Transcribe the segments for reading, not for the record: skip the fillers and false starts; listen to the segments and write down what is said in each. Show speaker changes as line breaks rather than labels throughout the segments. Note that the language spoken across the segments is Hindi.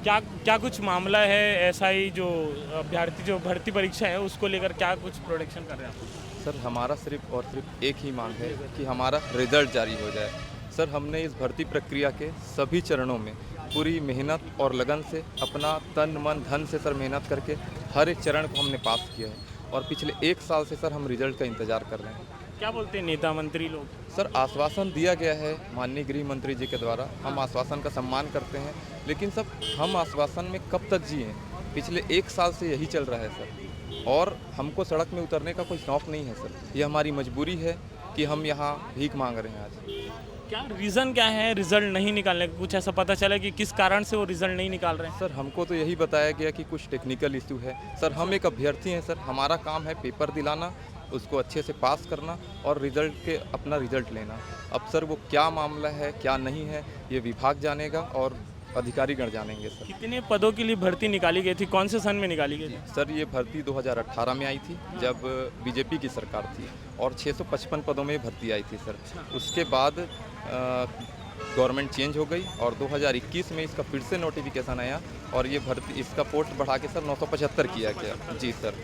क्या क्या कुछ मामला है ऐसा ही जो अभ्यर्थी जो भर्ती परीक्षा है उसको लेकर क्या कुछ प्रोडक्शन कर रहे हैं आप?
सर हमारा सिर्फ और सिर्फ एक ही मांग है कि हमारा रिज़ल्ट जारी हो जाए। सर हमने इस भर्ती प्रक्रिया के सभी चरणों में पूरी मेहनत और लगन से अपना तन मन धन से सर मेहनत करके हर एक चरण को हमने पास किया है और पिछले 1 साल से सर हम रिज़ल्ट का इंतज़ार कर रहे हैं।
क्या बोलते हैं नेता मंत्री लोग?
सर आश्वासन दिया गया है माननीय गृह मंत्री जी के द्वारा, हम आश्वासन का सम्मान करते हैं, लेकिन सब हम आश्वासन में कब तक जिए? पिछले 1 साल से यही चल रहा है सर, और हमको सड़क में उतरने का कोई शौक़ नहीं है सर। ये हमारी मजबूरी है कि हम यहाँ भीख मांग रहे हैं आज।
क्या रीज़न क्या है रिजल्ट नहीं निकालने का? कुछ ऐसा पता चला कि किस कारण से वो रिजल्ट नहीं निकाल रहे हैं?
सर हमको तो यही बताया गया कि कुछ टेक्निकल इशू है। सर हम एक अभ्यर्थी हैं सर, हमारा काम है पेपर दिलाना, उसको अच्छे से पास करना और रिज़ल्ट के अपना रिज़ल्ट लेना। अब सर वो क्या मामला है क्या नहीं है ये विभाग जानेगा और अधिकारीगण जानेंगे सर।
कितने पदों के लिए भर्ती निकाली गई थी? कौन से सन में निकाली गई थी?
सर ये भर्ती 2018 में आई थी जब बीजेपी की सरकार थी और 655 पदों में भर्ती आई थी सर। उसके बाद गवर्नमेंट चेंज हो गई और 2021 में इसका फिर से नोटिफिकेशन आया और ये भर्ती इसका पोस्ट बढ़ा के सर 975 किया गया। जी सर।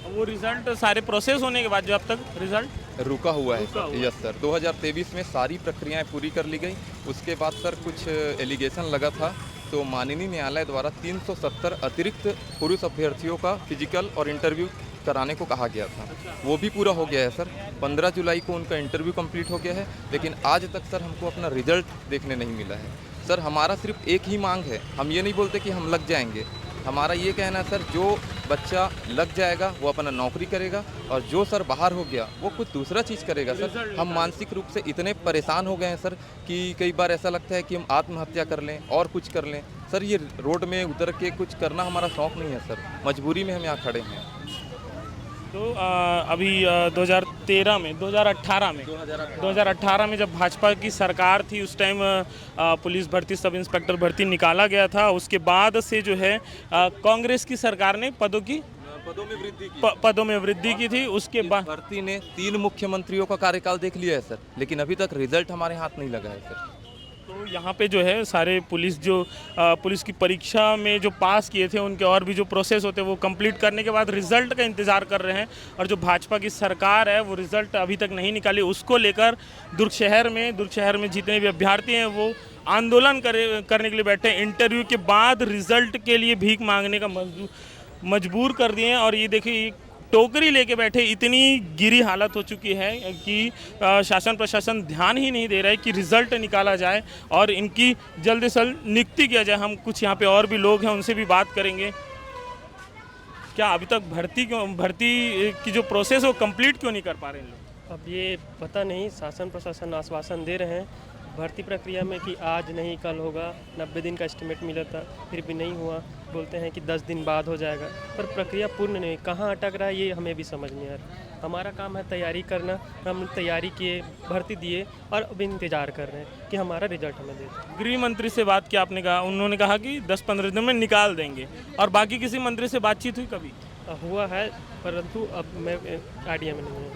वो रिजल्ट सारे प्रोसेस होने के बाद जो अब तक रिजल्ट
रुका हुआ है सर। यस सर, 2023 में सारी प्रक्रियाएं पूरी कर ली गई। उसके बाद सर कुछ एलिगेशन लगा था तो माननीय न्यायालय द्वारा 370 अतिरिक्त पुरुष अभ्यर्थियों का फिजिकल और इंटरव्यू कराने को कहा गया था। वो भी पूरा हो गया है सर। 15 जुलाई को उनका इंटरव्यू कंप्लीट हो गया है, लेकिन आज तक सर हमको अपना रिजल्ट देखने नहीं मिला है। सर हमारा सिर्फ एक ही मांग है, हम ये नहीं बोलते कि हम लग जाएंगे, हमारा ये कहना है सर जो बच्चा लग जाएगा वो अपना नौकरी करेगा और जो सर बाहर हो गया वो कुछ दूसरा चीज़ करेगा सर। हम मानसिक रूप से इतने परेशान हो गए हैं सर कि कई बार ऐसा लगता है कि हम आत्महत्या कर लें और कुछ कर लें। सर ये रोड में उतर के कुछ करना हमारा शौक़ नहीं है सर, मजबूरी में हम यहाँ खड़े हैं।
तो अभी 2018 में जब भाजपा की सरकार थी उस टाइम पुलिस भर्ती सब इंस्पेक्टर भर्ती निकाला गया था। उसके बाद से जो है कांग्रेस की सरकार ने पदों में वृद्धि की थी। उसके बाद
भर्ती ने 3 मुख्यमंत्रियों का कार्यकाल देख लिया है सर, लेकिन अभी तक रिजल्ट हमारे हाथ नहीं लगा है सर।
तो यहाँ पे जो है सारे पुलिस की परीक्षा में जो पास किए थे उनके और भी जो प्रोसेस होते हैं वो कंप्लीट करने के बाद रिजल्ट का इंतज़ार कर रहे हैं। और जो भाजपा की सरकार है वो रिजल्ट अभी तक नहीं निकाली, उसको लेकर दुर्ग शहर में जितने भी अभ्यर्थी हैं वो आंदोलन करने के लिए बैठे हैं। इंटरव्यू के बाद रिजल्ट के लिए भीख मांगने का मजबूर कर दिए हैं। और ये देखिए टोकरी लेके बैठे, इतनी गिरी हालत हो चुकी है कि शासन प्रशासन ध्यान ही नहीं दे रहा है कि रिज़ल्ट निकाला जाए और इनकी जल्द से जल्द नियुक्ति किया जाए। हम कुछ यहाँ पे और भी लोग हैं उनसे भी बात करेंगे। क्या अभी तक भर्ती की जो प्रोसेस है वो कंप्लीट क्यों नहीं कर पा रहे हैं लोग?
अब ये पता नहीं, शासन प्रशासन आश्वासन दे रहे हैं भर्ती प्रक्रिया में कि आज नहीं कल होगा। 90 दिन का एस्टिमेट मिला था फिर भी नहीं हुआ, बोलते हैं कि 10 दिन बाद हो जाएगा, पर प्रक्रिया पूर्ण नहीं। कहाँ अटक रहा है ये हमें भी समझ नहीं आ रहा। हमारा काम है तैयारी करना, हम तैयारी किए, भर्ती दिए और अब इंतज़ार कर रहे हैं कि हमारा रिजल्ट हमें दे।
गृह मंत्री से बात किया आपने? कहा उन्होंने कहा कि 10-15 दिन में निकाल देंगे। और बाकी किसी मंत्री से बातचीत हुई कभी?
हुआ है परंतु अब मैं आइडिया में नहीं है।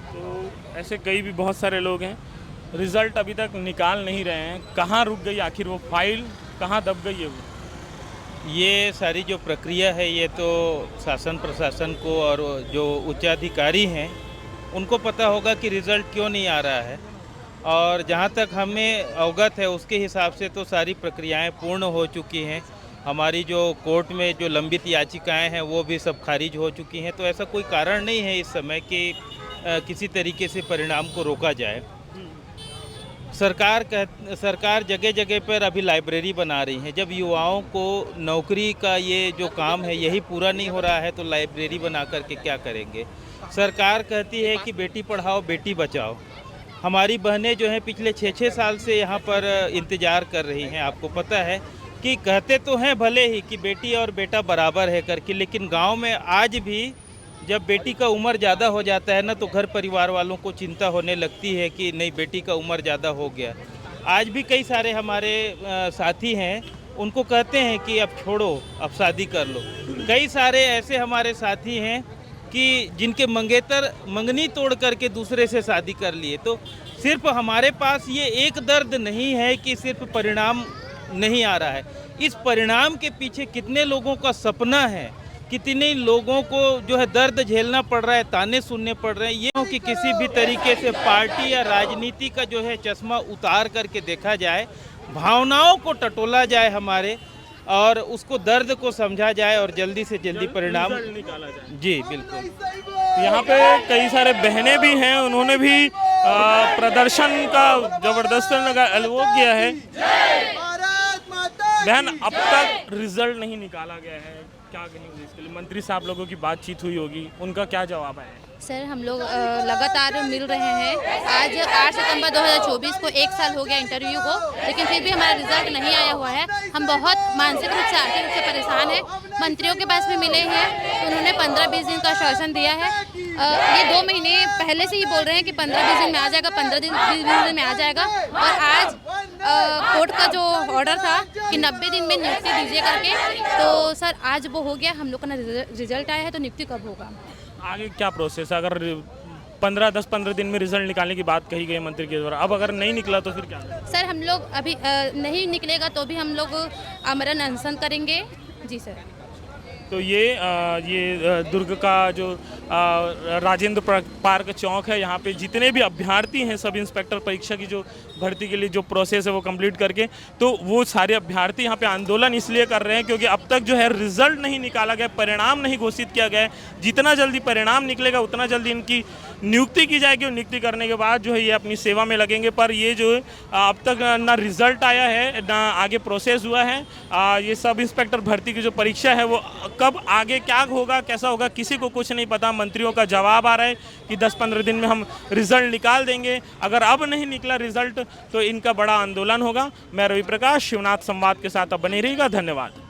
तो ऐसे कई भी बहुत सारे लोग हैं, रिज़ल्ट अभी तक निकाल नहीं रहे हैं। कहाँ रुक गई आखिर वो फाइल, कहाँ दब गई है वो?
ये सारी जो प्रक्रिया है ये तो शासन प्रशासन को और जो उच्चाधिकारी हैं उनको पता होगा कि रिज़ल्ट क्यों नहीं आ रहा है। और जहाँ तक हमें अवगत है उसके हिसाब से तो सारी प्रक्रियाएं पूर्ण हो चुकी हैं। हमारी जो कोर्ट में जो लंबित याचिकाएं हैं वो भी सब खारिज हो चुकी हैं। तो ऐसा कोई कारण नहीं है इस समय कि किसी तरीके से परिणाम को रोका जाए। सरकार जगह जगह पर अभी लाइब्रेरी बना रही है। जब युवाओं को नौकरी का ये जो काम है यही पूरा नहीं हो रहा है तो लाइब्रेरी बना करके क्या करेंगे। सरकार कहती है कि बेटी पढ़ाओ बेटी बचाओ। हमारी बहनें जो हैं पिछले 6-6 साल से यहाँ पर इंतज़ार कर रही हैं। आपको पता है कि कहते तो हैं भले ही कि बेटी और बेटा बराबर है करके, लेकिन गांव में आज भी जब बेटी का उम्र ज़्यादा हो जाता है ना तो घर परिवार वालों को चिंता होने लगती है कि नहीं बेटी का उम्र ज़्यादा हो गया। आज भी कई सारे हमारे साथी हैं उनको कहते हैं कि अब छोड़ो, अब शादी कर लो। कई सारे ऐसे हमारे साथी हैं कि जिनके मंगेतर मंगनी तोड़ करके दूसरे से शादी कर लिए। तो सिर्फ हमारे पास ये एक दर्द नहीं है कि सिर्फ परिणाम नहीं आ रहा है। इस परिणाम के पीछे कितने लोगों का सपना है, कितने लोगों को जो है दर्द झेलना पड़ रहा है, ताने सुनने पड़ रहे हैं, ये कि किसी भी तरीके से पार्टी या राजनीति का जो है चश्मा उतार करके देखा जाए, भावनाओं को टटोला जाए हमारे, और उसको दर्द को समझा जाए और जल्दी से जल्दी परिणाम
निकाला जाए।
जी बिल्कुल।
यहाँ पे कई सारे बहनें भी हैं, उन्होंने भी प्रदर्शन का जबरदस्त वो किया है। बहन, अब तक रिजल्ट नहीं निकाला गया है, क्या कहेंगे इसके लिए? मंत्री साहब लोगों की बातचीत हुई होगी, उनका क्या जवाब है?
सर, हम लोग लगातार मिल रहे हैं। आज 8 सितंबर 2024 को 1 साल हो गया इंटरव्यू को, लेकिन फिर भी हमारा रिजल्ट नहीं आया हुआ है। हम बहुत मानसिक रूप से, आर्थिक रूप से परेशान हैं। मंत्रियों के पास भी मिले हैं, तो उन्होंने 15-20 दिन का आश्वासन दिया है। ये 2 महीने पहले से ही बोल रहे हैं कि 15-20 दिन में आ जाएगा, 15-20 दिन में आ जाएगा। और आज कोर्ट का जो ऑर्डर था कि 90 दिन में नियुक्ति दीजिए करके, तो सर आज वो हो गया। हम लोग का ना रिजल्ट आया है, तो नियुक्ति कब होगा?
आगे क्या प्रोसेस है? अगर 10-15 दिन में रिजल्ट निकालने की बात कही गई मंत्री के द्वारा, अब अगर नहीं निकला तो फिर क्या करें?
सर, हम लोग अभी नहीं निकलेगा तो भी हम लोग आमरण अनशन करेंगे। जी सर।
तो ये दुर्ग का जो राजेंद्र पार्क चौक है, यहाँ पे जितने भी अभ्यर्थी हैं, सब इंस्पेक्टर परीक्षा की जो भर्ती के लिए जो प्रोसेस है वो कंप्लीट करके, तो वो सारे अभ्यर्थी यहाँ पे आंदोलन इसलिए कर रहे हैं क्योंकि अब तक जो है रिजल्ट नहीं निकाला गया, परिणाम नहीं घोषित किया गया है। जितना जल्दी परिणाम निकलेगा उतना जल्दी इनकी नियुक्ति की जाएगी, और नियुक्ति करने के बाद जो है ये अपनी सेवा में लगेंगे। पर ये जो अब तक ना रिजल्ट आया है, ना आगे प्रोसेस हुआ है। ये सब इंस्पेक्टर भर्ती की जो परीक्षा है वो कब आगे क्या होगा, कैसा होगा, किसी को कुछ नहीं पता। मंत्रियों का जवाब आ रहा है कि 10-15 दिन में हम रिजल्ट निकाल देंगे। अगर अब नहीं निकला रिजल्ट तो इनका बड़ा आंदोलन होगा। मैं रवि प्रकाश, शिवनाथ संवाद के साथ अब बने रहिएगा। धन्यवाद।